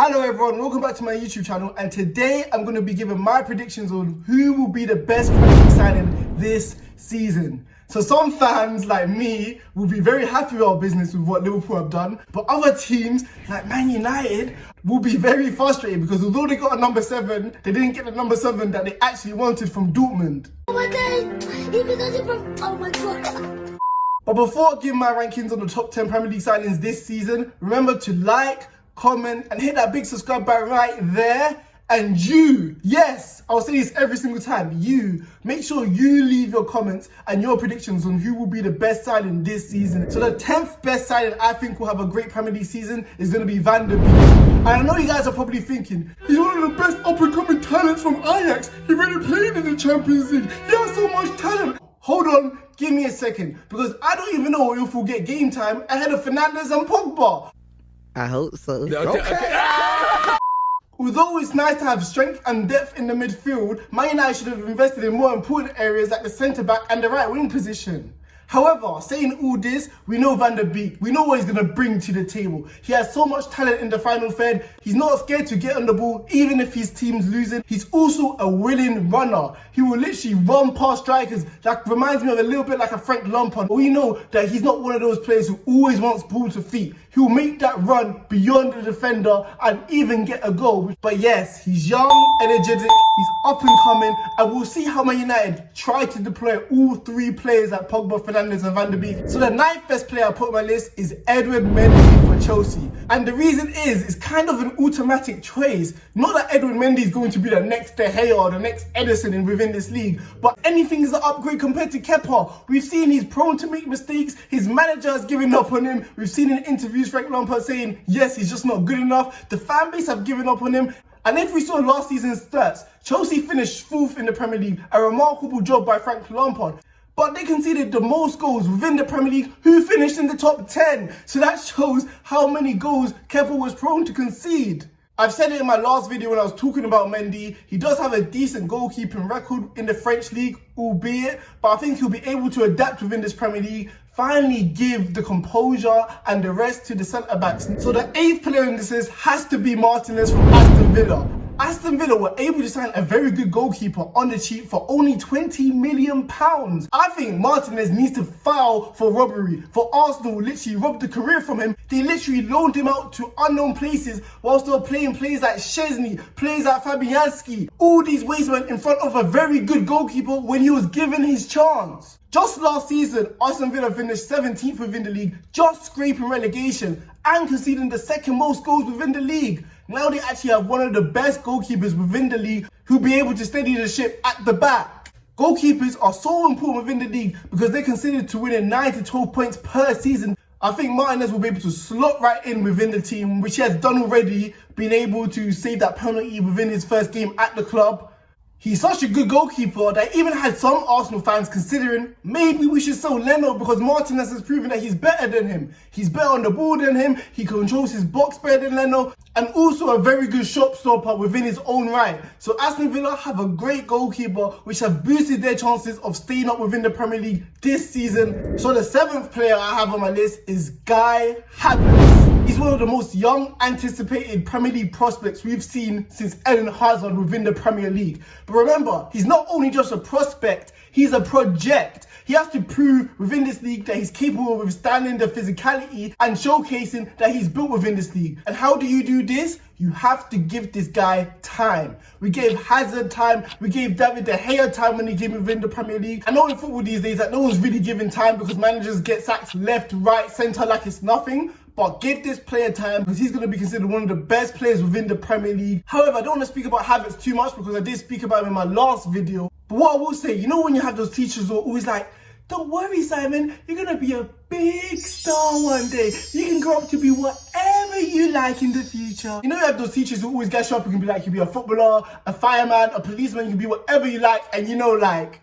Hello everyone, welcome back to my YouTube channel, and today I'm going to be giving my predictions on who will be the best Premier League signing this season. So some fans like me will be very happy with our business with what Liverpool have done, but other teams like Man United will be very frustrated because although they got a number 7, they didn't get the number 7 that they actually wanted from Dortmund. Oh my god, even though from oh my god. But before I give my rankings on the top 10 Premier League signings this season, remember to like, comment and hit that big subscribe button right there. And you, yes, I'll say this every single time, you, make sure you leave your comments and your predictions on who will be the best signing this season. So the 10th best signing I think will have a great Premier League season is going to be Van der Beek. And I know you guys are probably thinking, he's one of the best up-and-coming talents from Ajax. He already played in the Champions League. He has so much talent. Hold on, give me a second, because I don't even know if we'll get game time ahead of Fernandes and Pogba. I hope so. Okay. Although it's nice to have strength and depth in the midfield, Man United should have invested in more important areas like the centre-back and the right wing position. However, saying all this, we know Van der Beek. We know what he's going to bring to the table. He has so much talent in the final third. He's not scared to get on the ball, even if his team's losing. He's also a willing runner. He will literally run past strikers. That reminds me of a little bit like a Frank Lampard. But we know that he's not one of those players who always wants ball to feet. He will make that run beyond the defender and even get a goal. But yes, he's young, energetic, he's up and coming, and we'll see how Man United try to deploy all 3 players like Pogba, Fernandes and Van der Beek. So the 9th best player I put on my list is Edward Mendy for Chelsea. And the reason is, it's kind of an automatic choice. Not that Edward Mendy is going to be the next De Gea or the next Ederson within this league, but anything is an upgrade compared to Kepa. We've seen he's prone to make mistakes. His manager has given up on him. We've seen in interviews Frank Lampard saying, yes, he's just not good enough. The fan base have given up on him. And if we saw last season's stats, Chelsea finished 4th in the Premier League, a remarkable job by Frank Lampard. But they conceded the most goals within the Premier League, who finished in the top 10. So that shows how many goals Kepa was prone to concede. I've said it in my last video when I was talking about Mendy. He does have a decent goalkeeping record in the French league, albeit, but I think he'll be able to adapt within this Premier League, finally give the composure and the rest to the centre-backs. So the 8th player in this list has to be Martinez from Aston Villa. Aston Villa were able to sign a very good goalkeeper on the cheap for only £20 million. I think Martinez needs to file for robbery. For Arsenal literally robbed the career from him. They literally loaned him out to unknown places whilst they were playing players like Szczesny, players like Fabianski. All these wastemen in front of a very good goalkeeper when he was given his chance. Just last season, Aston Villa finished 17th within the league, just scraping relegation and conceding the 2nd most goals within the league. Now they actually have one of the best goalkeepers within the league who'll be able to steady the ship at the back. Goalkeepers are so important within the league because they're considered to win 9 to 12 points per season. I think Martinez will be able to slot right in within the team, which he has done already, being able to save that penalty within his first game at the club. He's such a good goalkeeper that even had some Arsenal fans considering maybe we should sell Leno because Martinez has proven that he's better than him. He's better on the ball than him, he controls his box better than Leno, and also a very good shot stopper within his own right. So Aston Villa have a great goalkeeper which have boosted their chances of staying up within the Premier League this season. So the 7th player I have on my list is Guy Havertz. He's one of the most young, anticipated Premier League prospects we've seen since Eden Hazard within the Premier League. But remember, he's not only just a prospect, he's a project. He has to prove within this league that he's capable of withstanding the physicality and showcasing that he's built within this league. And how do you do this? You have to give this guy time. We gave Hazard time, we gave David De Gea time when he came within the Premier League. I know in football these days that no one's really giving time because managers get sacked left, right, centre like it's nothing. But give this player time because he's going to be considered one of the best players within the Premier League. However, I don't want to speak about Havertz too much because I did speak about him in my last video. But what I will say, you know when you have those teachers who are always like, don't worry Simon, you're going to be a big star one day. You can grow up to be whatever you like in the future. You know you have those teachers who always get you up, you can be like, you can be a footballer, a fireman, a policeman, you can be whatever you like. And you know like,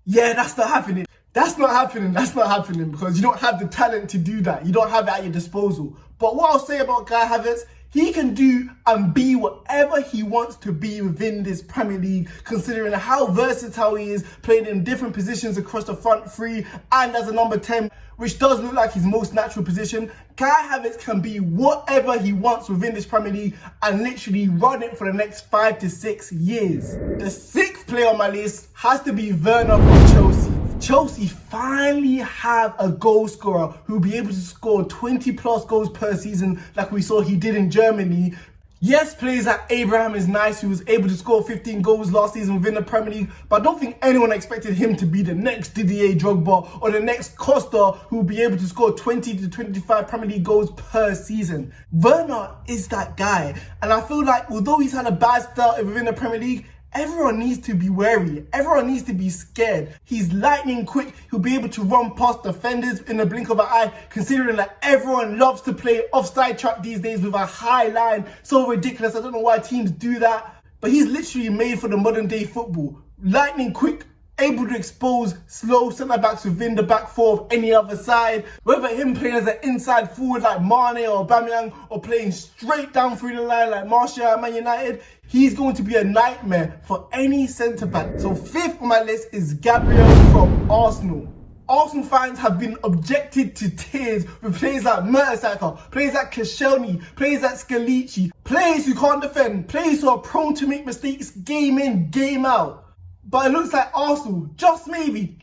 yeah, that's not happening. That's not happening because you don't have the talent to do that. You don't have it at your disposal. But what I'll say about Guy Havertz, He can do and be whatever he wants to be within this Premier League, considering how versatile he is, playing in different positions across the front three and as a number 10, which does look like his most natural position. Kai Havertz can be whatever he wants within this Premier League and literally run it for the next 5 to 6 years. The 6th player on my list has to be Werner from Chelsea. Chelsea finally have a goal scorer who'll be able to score 20 plus goals per season like we saw he did in Germany. Yes, players like Abraham is nice, who was able to score 15 goals last season within the Premier League, but I don't think anyone expected him to be the next Didier Drogba or the next Costa who will be able to score 20 to 25 Premier League goals per season. Werner is that guy, and I feel like although he's had a bad start within the Premier League, everyone needs to be wary. Everyone needs to be scared. He's lightning quick. He'll be able to run past defenders in the blink of an eye, considering that everyone loves to play offside trap these days with a high line. So ridiculous. I don't know why teams do that. But he's literally made for the modern day football. Lightning quick, able to expose slow centre-backs within the back four of any other side. Whether him playing as an inside forward like Mane or Aubameyang, or playing straight down through the line like Martial at Man United, he's going to be a nightmare for any centre-back. So 5th on my list is Gabriel from Arsenal. Arsenal fans have been objected to tears with players like Mertesacker, players like Koscielny, players like Scalici, players who can't defend, players who are prone to make mistakes game in, game out. But it looks like Arsenal, just maybe,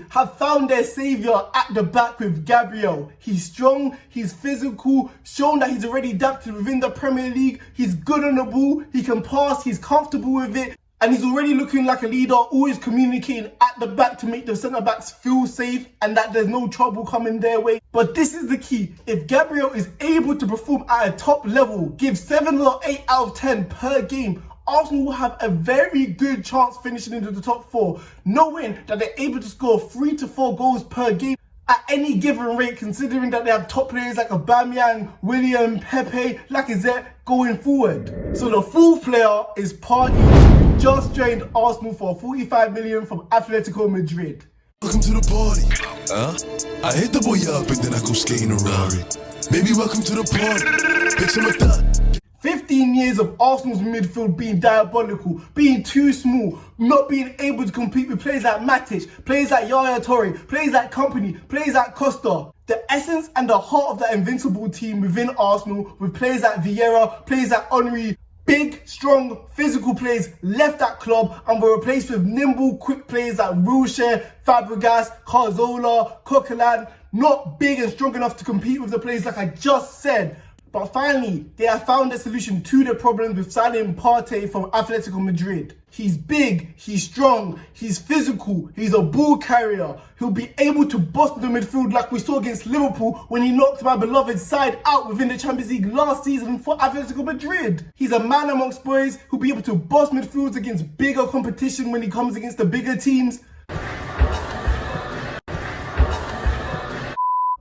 have found their saviour at the back with Gabriel. He's strong, he's physical, shown that he's already adapted within the Premier League. He's good on the ball, he can pass, he's comfortable with it. And he's already looking like a leader, always communicating at the back to make the centre-backs feel safe and that there's no trouble coming their way. But this is the key. If Gabriel is able to perform at a top level, give 7 or 8 out of 10 per game, Arsenal will have a very good chance finishing into the top 4, knowing that they're able to score 3 to 4 goals per game at any given rate, considering that they have top players like Aubameyang, William, Pepe, Lacazette going forward. So the 4th player is Partey, who just joined Arsenal for 45 million from Atletico Madrid. Welcome to the party. I hit the boy up and then I go skating a Rari. Baby, welcome to the party. Pick some of that. 15 years of Arsenal's midfield being diabolical, being too small, not being able to compete with players like Matic, players like Yaya Toure, players like Kompany, players like Costa. The essence and the heart of that invincible team within Arsenal, with players like Vieira, players like Henry, big, strong, physical players left that club and were replaced with nimble, quick players like Wilshere, Fabregas, Cazorla, Coquelin, not big and strong enough to compete with the players like I just said. But finally, they have found a solution to the problems with signing Partey from Atletico Madrid. He's big, he's strong, he's physical, he's a ball carrier. He'll be able to bust the midfield like we saw against Liverpool when he knocked my beloved side out within the Champions League last season for Atletico Madrid. He's a man amongst boys who'll be able to bust midfields against bigger competition when he comes against the bigger teams.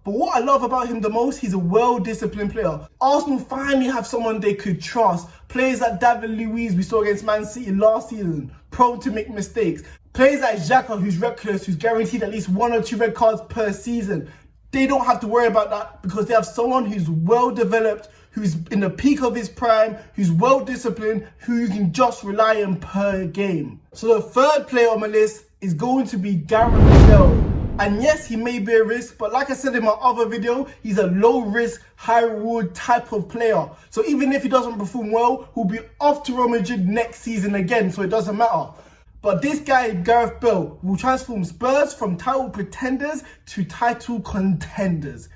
But what I love about him the most, he's a well-disciplined player. Arsenal finally have someone they could trust. Players like David Luiz we saw against Man City last season, prone to make mistakes. Players like Xhaka, who's reckless, who's guaranteed at least 1 or 2 red cards per season. They don't have to worry about that because they have someone who's well-developed, who's in the peak of his prime, who's well-disciplined, who you can just rely on per game. So the 3rd player on my list is going to be Gareth Bale. And yes, he may be a risk, but like I said in my other video, he's a low risk, high reward type of player. So even if he doesn't perform well, he'll be off to Real Madrid next season again, so it doesn't matter. But this guy, Gareth Bale, will transform Spurs from title pretenders to title contenders.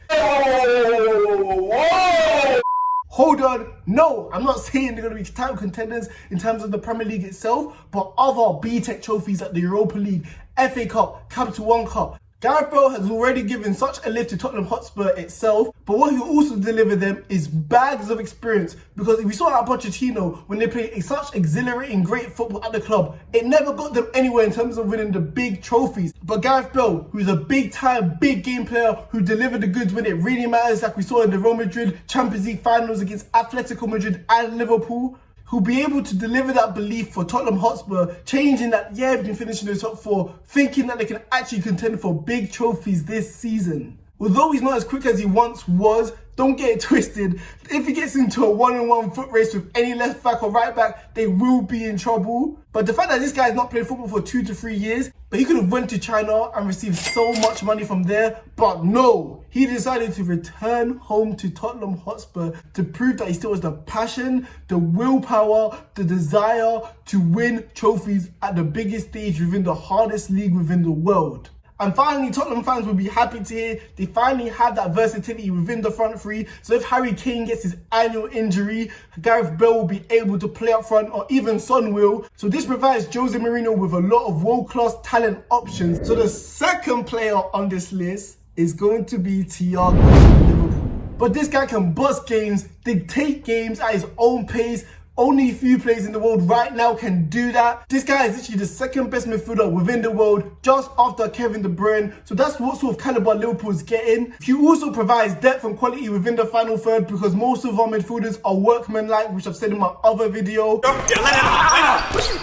Hold on, no, I'm not saying they're going to be title contenders in terms of the Premier League itself, but other B-Tech trophies like the Europa League, FA Cup, Capital One Cup. Gareth Bale has already given such a lift to Tottenham Hotspur itself, but what he'll also deliver them is bags of experience, because we saw at Pochettino when they played such exhilarating great football at the club, it never got them anywhere in terms of winning the big trophies. But Gareth Bale, who's a big time, big game player who delivered the goods when it really matters, like we saw in the Real Madrid Champions League finals against Atletico Madrid and Liverpool, who'll be able to deliver that belief for Tottenham Hotspur, changing that, yeah, we can finish in the top 4, thinking that they can actually contend for big trophies this season. Although he's not as quick as he once was, don't get it twisted. If he gets into a one-on-one foot race with any left back or right back, they will be in trouble. But the fact that this guy has not played football for 2 to 3 years, but he could have went to China and received so much money from there, but no, he decided to return home to Tottenham Hotspur to prove that he still has the passion, the willpower, the desire to win trophies at the biggest stage within the hardest league within the world. And finally, Tottenham fans will be happy to hear they finally have that versatility within the front three. So if Harry Kane gets his annual injury, Gareth Bale will be able to play up front, or even Son will. So this provides Jose Mourinho with a lot of world-class talent options. So the second player on this list is going to be Thiago from Liverpool. But this guy can bust games, dictate games at his own pace. Only a few players in the world right now can do that. This guy is literally the second best midfielder within the world, just after Kevin De Bruyne. So that's what sort of caliber Liverpool is getting. He also provides depth and quality within the final third, because most of our midfielders are workmanlike, which I've said in my other video. What are you doing?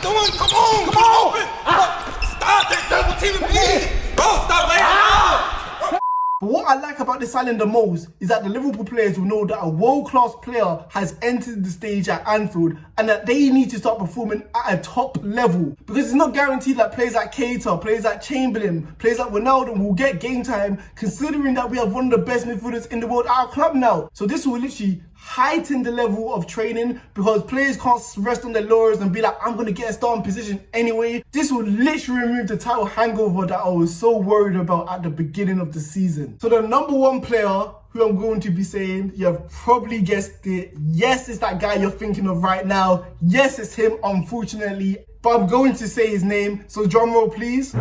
Come on! Stop that double teaming me! Bro, stop laying out! But what I like about this signing the most is that the Liverpool players will know that a world-class player has entered the stage at Anfield and that they need to start performing at a top level. Because it's not guaranteed that players like Keita, players like Chamberlain, players like Ronaldo will get game time, considering that we have one of the best midfielders in the world at our club now. So this will literally heighten the level of training, because players can't rest on their laurels and be like, I'm going to get a starting position anyway. This will literally remove the title hangover that I was so worried about at the beginning of the season. So the number one player who I'm going to be saying, you have probably guessed it. Yes, it's that guy you're thinking of right now. Yes, it's him, unfortunately. But I'm going to say his name. So drum roll, please.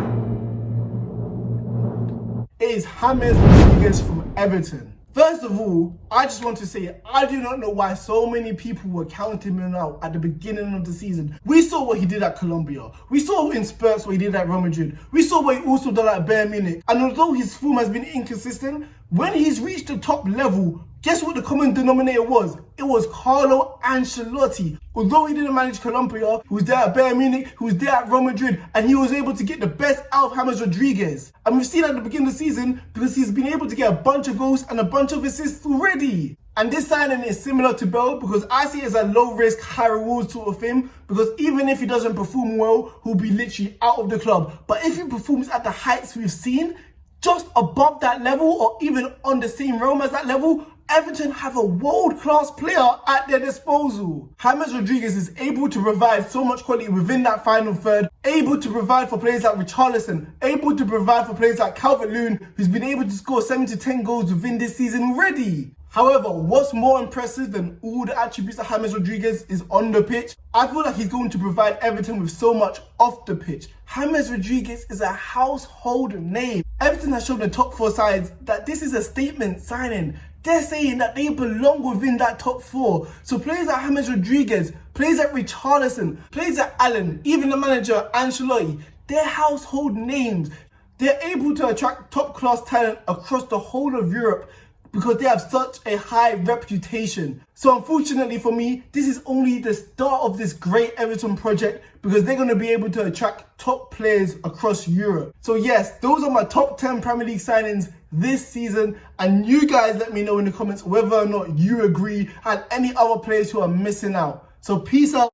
It is James Rodríguez from Everton. First of all, I just want to say, I do not know why so many people were counting him out at the beginning of the season. We saw what he did at Colombia. We saw in Spurs what he did at Real Madrid. We saw what he also did at Bayern Munich. And although his form has been inconsistent, when he's reached the top level, guess what the common denominator was? It was Carlo Ancelotti. Although he didn't manage Colombia, he was there at Bayern Munich, he was there at Real Madrid, and he was able to get the best out of James Rodríguez. And we've seen at the beginning of the season, because he's been able to get a bunch of goals and a bunch of assists already. And this signing is similar to Bale, because I see it as a low risk, high reward sort of thing, because even if he doesn't perform well, he'll be literally out of the club. But if he performs at the heights we've seen, just above that level, or even on the same realm as that level, Everton have a world-class player at their disposal. James Rodríguez is able to provide so much quality within that final third, able to provide for players like Richarlison, able to provide for players like Calvert-Lewin, who's been able to score 7 to 10 goals within this season already. However, what's more impressive than all the attributes of James Rodríguez is on the pitch. I feel like he's going to provide Everton with so much off the pitch. James Rodríguez is a household name. Everton has shown the top 4 sides that this is a statement signing. They're saying that they belong within that top 4. So players like James Rodríguez, players like Richarlison, players like Allen, even the manager Ancelotti, they're household names. They're able to attract top-class talent across the whole of Europe because they have such a high reputation. So unfortunately for me, this is only the start of this great Everton project, because they're going to be able to attract top players across Europe. So yes, those are my top 10 Premier League signings this season, and you guys let me know in the comments whether or not you agree and any other players who are missing out. So peace out.